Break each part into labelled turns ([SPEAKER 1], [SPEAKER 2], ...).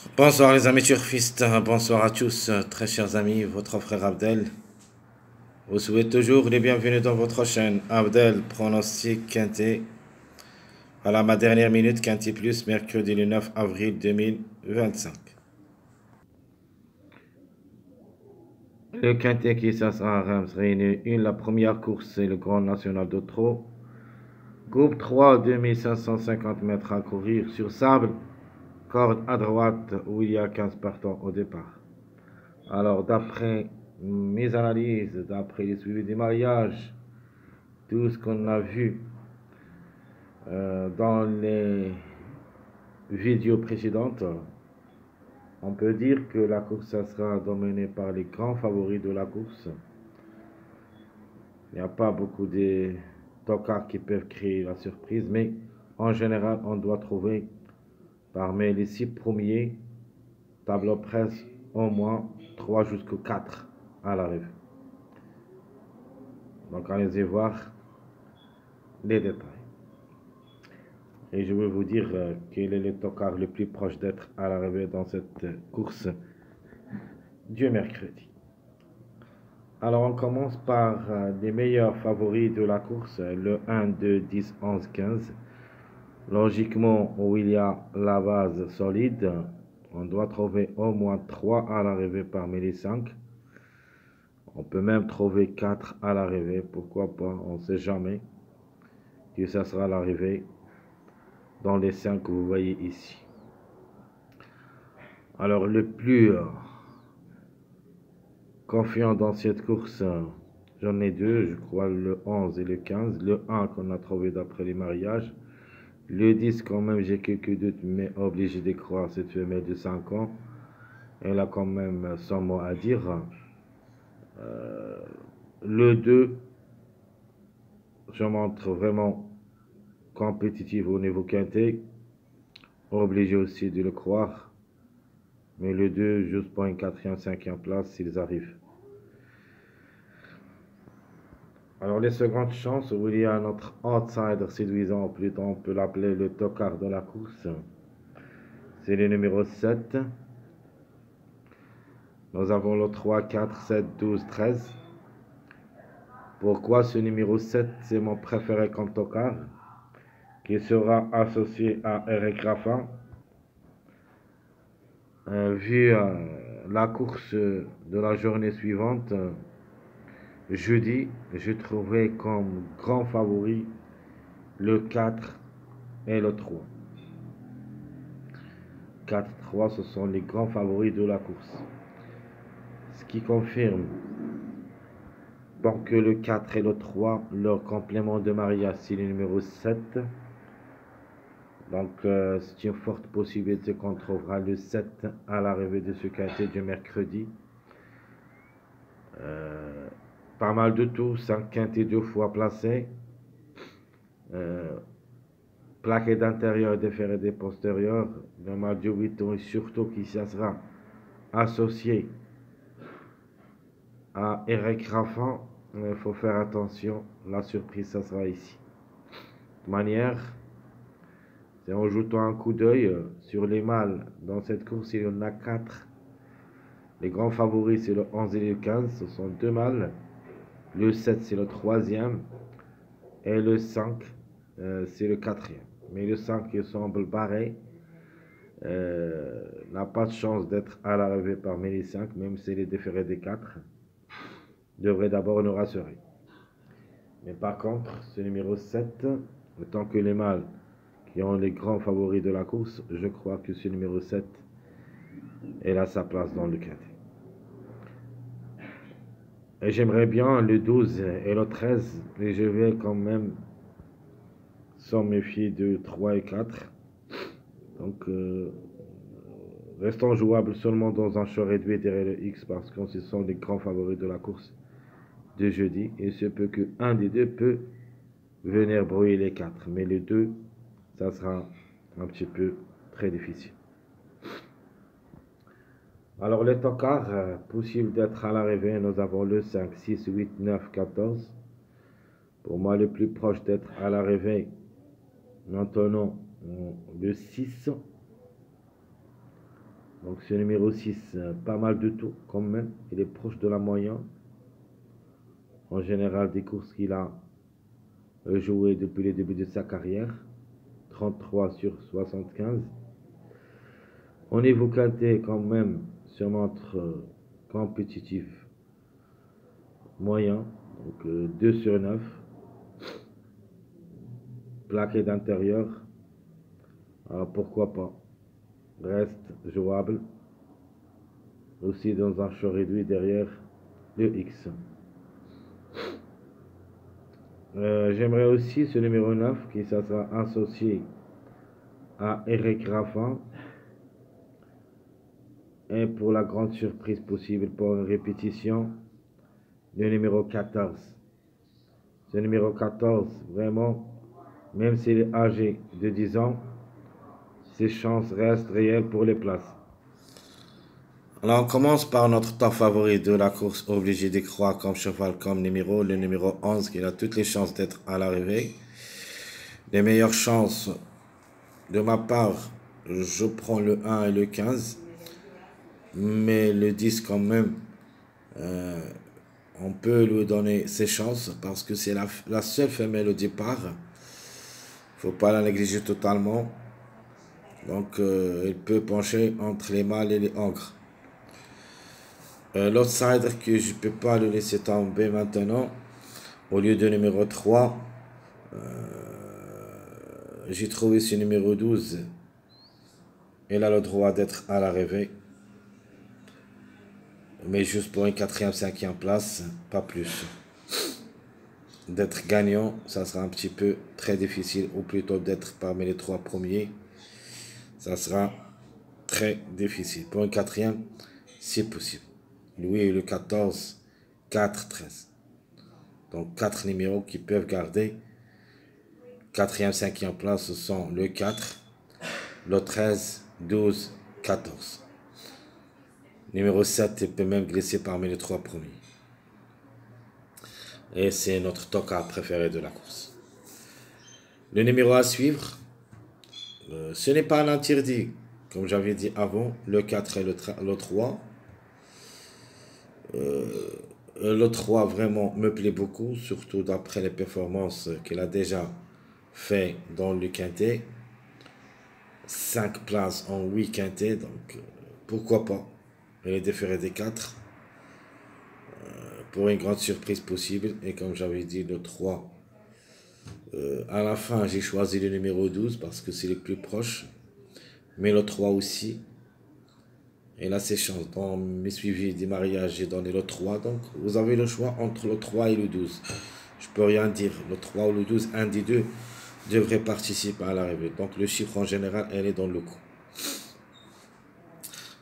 [SPEAKER 1] Bonsoir les amis turfistes, bonsoir à tous, très chers amis, votre frère Abdel vous souhaite toujours les bienvenus dans votre chaîne. Abdel, pronostic quintet. Voilà ma dernière minute, quintet plus, mercredi le 9 avril 2025. Le quintet qui s'assera à Reims réunit une, la première course c'est le Grand National de Trot. Groupe 3, 2550 mètres à courir sur sable. Corde à droite où il y a 15 partants au départ. Alors d'après mes analyses, d'après les suivis des mariages, tout ce qu'on a vu dans les vidéos précédentes, on peut dire que la course sera dominée par les grands favoris de la course. Il n'y a pas beaucoup de tocards qui peuvent créer la surprise, mais en général, on doit trouver parmi les 6 premiers tableaux presse au moins 3 jusqu'au 4 à l'arrivée. Donc allez-y voir les détails. Et je vais vous dire quel est le tocard le plus proche d'être à l'arrivée dans cette course du mercredi. Alors on commence par les meilleurs favoris de la course, le 1, 2, 10, 11, 15. Logiquement, où il y a la base solide, on doit trouver au moins 3 à l'arrivée parmi les 5. On peut même trouver 4 à l'arrivée, pourquoi pas, on ne sait jamais que ça sera l'arrivée dans les 5 que vous voyez ici. Alors le plus confiant dans cette course, j'en ai deux, je crois le 11 et le 15. Le 1 qu'on a trouvé d'après les mariages. Le 10 quand même j'ai quelques doutes, mais obligé de croire cette femelle de 5 ans. Elle a quand même son mot à dire. Le 2, je montre vraiment compétitif au niveau quintet. Obligé aussi de le croire. Mais le 2, juste pour une 4e, 5e place s'ils arrivent. Alors les secondes chances où il y a notre outsider séduisant, plutôt on peut l'appeler le tocard de la course, c'est le numéro 7. Nous avons le 3, 4, 7, 12, 13. Pourquoi ce numéro 7? C'est mon préféré comme tocard, qui sera associé à Eric Raffin. Vu la course de la journée suivante, jeudi, j'ai trouvé comme grand favori le 4 et le 3. 4-3, ce sont les grands favoris de la course. Ce qui confirme donc que le 4 et le 3, leur complément de mariage, c'est le numéro 7. Donc c'est une forte possibilité qu'on trouvera le 7 à l'arrivée de ce quintet du mercredi. Pas mal de tours, 5 quintets 2 fois placés. Plaqué d'intérieur, déféré des postérieurs. Le mal de 8 ans et surtout qui sera associé à Eric Raffin. Il faut faire attention, la surprise ça sera ici. De manière, c'est en jetant un coup d'œil sur les mâles dans cette course, il y en a 4. Les grands favoris c'est le 11 et le 15, ce sont 2 mâles. Le 7 c'est le 3e et le 5 c'est le 4e. Mais le 5 il semble barré, n'a pas de chance d'être à l'arrivée parmi les 5, même si les déférés des 4 devrait d'abord nous rassurer. Mais par contre, ce numéro 7, tant que les mâles qui ont les grands favoris de la course, je crois que ce numéro 7, elle a sa place dans le quintet. Et j'aimerais bien le 12 et le 13, mais je vais quand même s'en méfier de 3 et 4. Donc, restons jouables seulement dans un choix réduit derrière le X parce que ce sont les grands favoris de la course de jeudi. Et il se peut qu'un des deux peut venir brouiller les 4. Mais les 2, ça sera un petit peu très difficile. Alors les tocards, possible d'être à l'arrivée, nous avons le 5, 6, 8, 9, 14. Pour moi, le plus proche d'être à l'arrivée, maintenant le 6. Donc ce numéro 6, pas mal de tours quand même. Il est proche de la moyenne. En général, des courses qu'il a jouées depuis le début de sa carrière. 33 sur 75. Au niveau qualité, quand même, se montre compétitif moyen. Donc 2 sur 9. Plaqué d'intérieur. Alors pourquoi pas. Reste jouable. Aussi dans un champ réduit derrière le X. J'aimerais aussi ce numéro 9 qui sera associé à Eric Raffin. Et pour la grande surprise possible pour une répétition, le numéro 14. Ce numéro 14, vraiment, même s'il est âgé de 10 ans, ses chances restent réelles pour les places. Alors on commence par notre top favori de la course, obligé d'y croire comme cheval, comme numéro, le numéro 11 qui a toutes les chances d'être à l'arrivée. Les meilleures chances de ma part, je prends le 1 et le 15, mais le 10 quand même, on peut lui donner ses chances parce que c'est la seule femelle au départ. Faut pas la négliger totalement. Donc il peut pencher entre les mâles et les ogres. L'outsider que je peux pas le laisser tomber maintenant, au lieu de numéro 3, j'ai trouvé ce numéro 12. Il a le droit d'être à l'arrivée. Mais juste pour une 4e, 5e place, pas plus. D'être gagnant, ça sera un petit peu très difficile, ou plutôt d'être parmi les 3 premiers, ça sera très difficile. Pour une 4e, c'est possible. Lui, le 14, 4, 13. Donc 4 numéros qui peuvent garder. 4e, 5e place, ce sont le 4, le 13, 12, 14. Numéro 7, il peut même glisser parmi les 3 premiers. Et c'est notre tocard préféré de la course. Le numéro à suivre, ce n'est pas un interdit. Comme j'avais dit avant, le 4 et le 3. Le 3 vraiment me plaît beaucoup, surtout d'après les performances qu'il a déjà fait dans le quintet. 5 places en 8 quintets, donc pourquoi pas. Il est déféré des 4. Pour une grande surprise possible. Et comme j'avais dit, le 3. À la fin, j'ai choisi le numéro 12 parce que c'est le plus proche. Mais le 3 aussi. Et là, c'est chance. Dans mes suivis des mariages, j'ai donné le 3. Donc, vous avez le choix entre le 3 et le 12. Je peux rien dire. Le 3 ou le 12, un des deux devrait participer à l'arrivée. Donc, le chiffre en général, elle est dans le coup.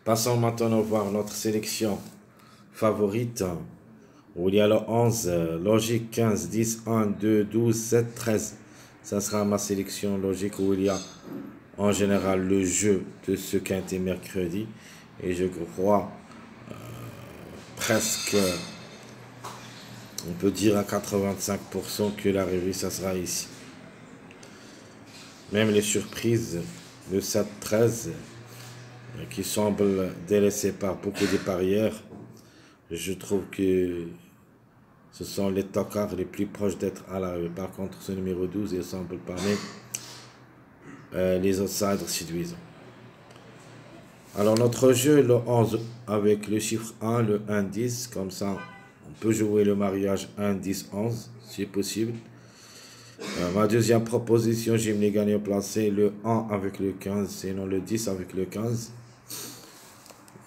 [SPEAKER 1] Passons maintenant voir notre sélection favorite. Où il y a le 11, logique 15, 10, 1, 2, 12, 7, 13. Ça sera ma sélection logique où il y a en général le jeu de ce quintet mercredi. Et je crois presque, on peut dire à 85% que l'arrivée, ça sera ici. Même les surprises, le 7, 13, qui semblent délaissées par beaucoup de parieurs, je trouve que ce sont les tocards les plus proches d'être à l'arrivée. Par contre, ce numéro 12, il semble parmi les outsiders séduisants. Alors, notre jeu, le 11 avec le chiffre 1, le 1, 10. Comme ça, on peut jouer le mariage 1, 10, 11, si possible. Ma deuxième proposition, j'aime les gagnants placés, le 1 avec le 15, sinon le 10 avec le 15.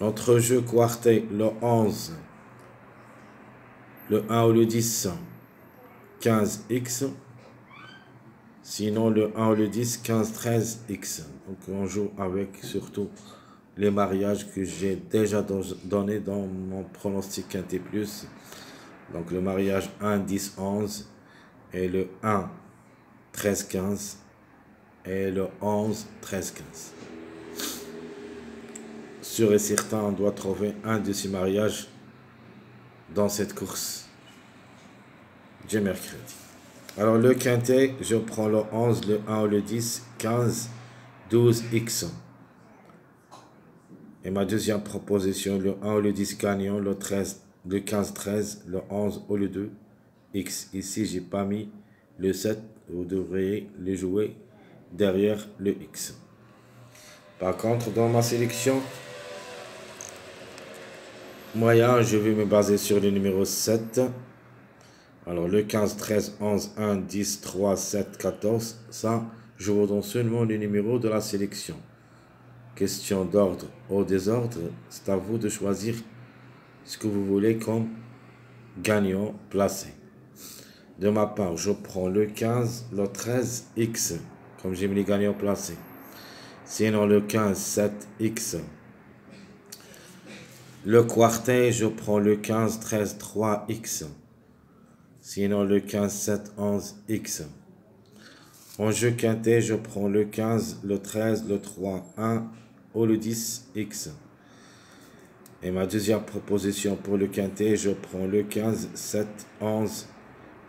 [SPEAKER 1] Notre jeu quartet, le 11. Le 1 ou le 10, 15x. Sinon, le 1 ou le 10, 15, 13x. Donc, on joue avec surtout les mariages que j'ai déjà donné dans mon pronostic quintet plus. Donc, le mariage 1, 10, 11. Et le 1, 13, 15. Et le 11, 13, 15. Sûr et certain, on doit trouver un de ces mariages dans cette course du mercredi. Alors le quintet, je prends le 11, le 1 ou le 10, 15, 12, X. Et ma deuxième proposition, le 1 ou le 10 gagnant, le 13, le 15, 13, le 11 ou le 2, X. Ici, j'ai pas mis le 7, vous devriez le jouer derrière le X. Par contre, dans ma sélection moyen, je vais me baser sur le numéro 7. Alors, le 15, 13, 11, 1, 10, 3, 7, 14, ça, je vous donne seulement le numéro de la sélection. Question d'ordre ou désordre, c'est à vous de choisir ce que vous voulez comme gagnant placé. De ma part, je prends le 15, le 13, X, comme j'ai mis les gagnants placés. Sinon, le 15, 7, X. Le quartet, je prends le 15, 13, 3, X. Sinon, le 15, 7, 11, X. En jeu quintet, je prends le 15, le 13, le 3, 1 ou le 10, X. Et ma deuxième proposition pour le quintet, je prends le 15, 7, 11,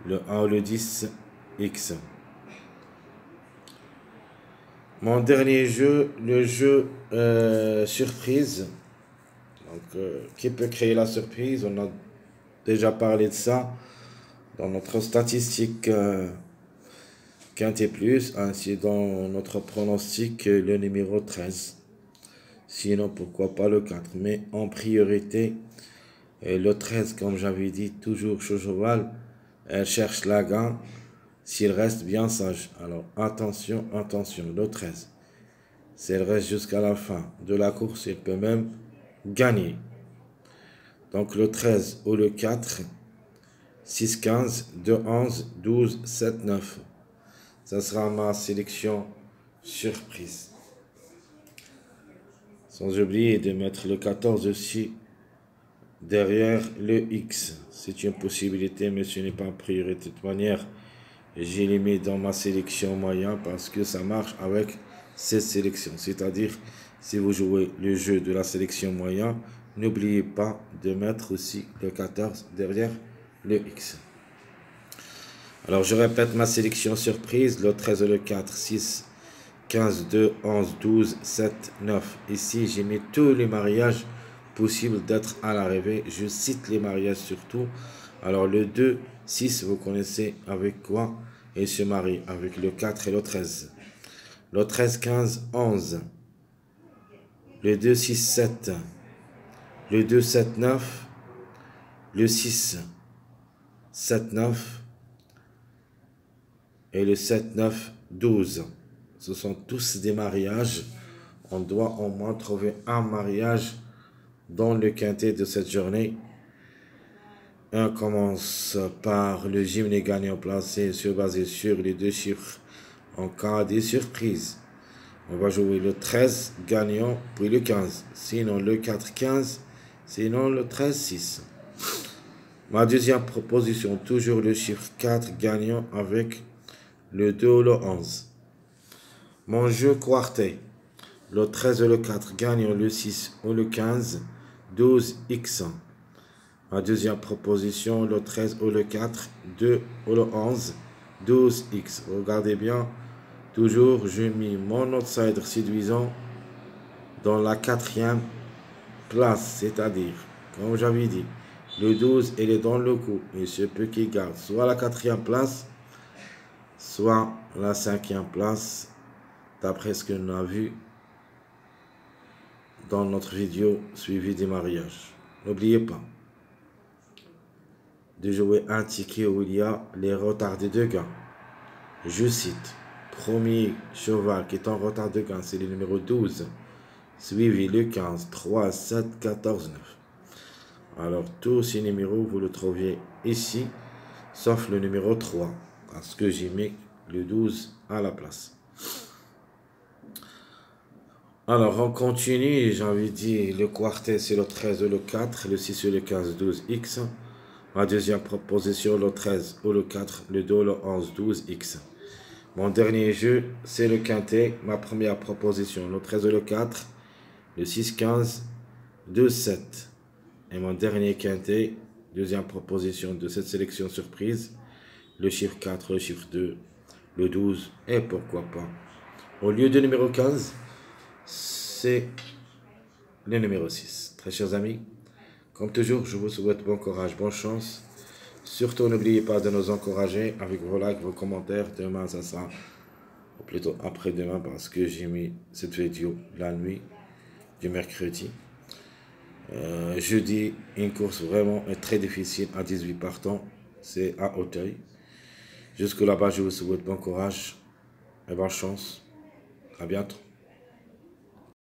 [SPEAKER 1] le 1 ou le 10, X. Mon dernier jeu, le jeu surprise. Donc, qui peut créer la surprise? On a déjà parlé de ça dans notre statistique quintet plus, ainsi dans notre pronostic le numéro 13. Sinon, pourquoi pas le 4. Mais en priorité, le 13, comme j'avais dit, toujours chez cheval, elle cherche la gagne s'il reste bien sage. Alors, attention, attention, le 13. S'il reste jusqu'à la fin de la course, il peut même gagner. Donc, le 13 ou le 4, 6, 15, 2, 11, 12, 7, 9. Ça sera ma sélection surprise. Sans oublier de mettre le 14 aussi derrière le X. C'est une possibilité, mais ce n'est pas une priorité. De toute manière, j'ai les mis dans ma sélection moyen parce que ça marche avec cette sélection. C'est-à-dire, si vous jouez le jeu de la sélection moyen, n'oubliez pas de mettre aussi le 14 derrière le X. Alors, je répète ma sélection surprise. Le 13, le 4, 6, 15, 2, 11, 12, 7, 9. Ici, j'ai mis tous les mariages possibles d'être à l'arrivée. Je cite les mariages surtout. Alors, le 2, 6, vous connaissez avec quoi? Il se marie avec le 4 et le 13. Le 13, 15, 11. Le 2, 6, 7. Le 2, 7, 9. Le 6, 7, 9. Et le 7, 9, 12. Ce sont tous des mariages. On doit au moins trouver un mariage dans le quintet de cette journée. On commence par le gymnase gagnant placé basé sur les deux chiffres en cas de surprise. On va jouer le 13 gagnant puis le 15. Sinon le 4, 15. Sinon le 13, 6. Ma deuxième proposition, toujours le chiffre 4 gagnant avec le 2 ou le 11. Mon jeu quartet. Le 13 ou le 4 gagnant le 6 ou le 15. 12 X. Ma deuxième proposition, le 13 ou le 4, 2 ou le 11, 12 X. Regardez bien, toujours je mets mon outsider séduisant dans la quatrième place, c'est-à-dire, comme j'avais dit, le 12, il est dans le coup. Il se peut qu'il garde soit la quatrième place, soit la cinquième place, d'après ce que l'on a vu dans notre vidéo suivie des mariages. N'oubliez pas de jouer un ticket où il y a les retardés de gain. Je cite, premier cheval qui est en retard de gain, c'est le numéro 12, suivi le 15, 3, 7, 14, 9. Alors, tous ces numéros, vous le trouviez ici, sauf le numéro 3, parce que j'ai mis le 12 à la place. Alors, on continue, j'ai envie de dire, le quartet, c'est le 13 ou le 4, le 6 ou le 15, 12, X. Ma deuxième proposition, le 13 ou le 4, le 2, le 11, 12, X. Mon dernier jeu, c'est le quintet. Ma première proposition, le 13 ou le 4, le 6, 15, 2, 7. Et mon dernier quintet, deuxième proposition de cette sélection surprise, le chiffre 4, le chiffre 2, le 12 et pourquoi pas. Au lieu de numéro 15, c'est le numéro 6. Très chers amis, comme toujours, je vous souhaite bon courage, bonne chance. Surtout, n'oubliez pas de nous encourager avec vos likes, vos commentaires. Demain, ça sera, ou plutôt après-demain, parce que j'ai mis cette vidéo la nuit du mercredi. Jeudi, une course vraiment très difficile à 18 partants. C'est à Auteuil. Jusque là-bas, je vous souhaite bon courage et bonne chance. À bientôt.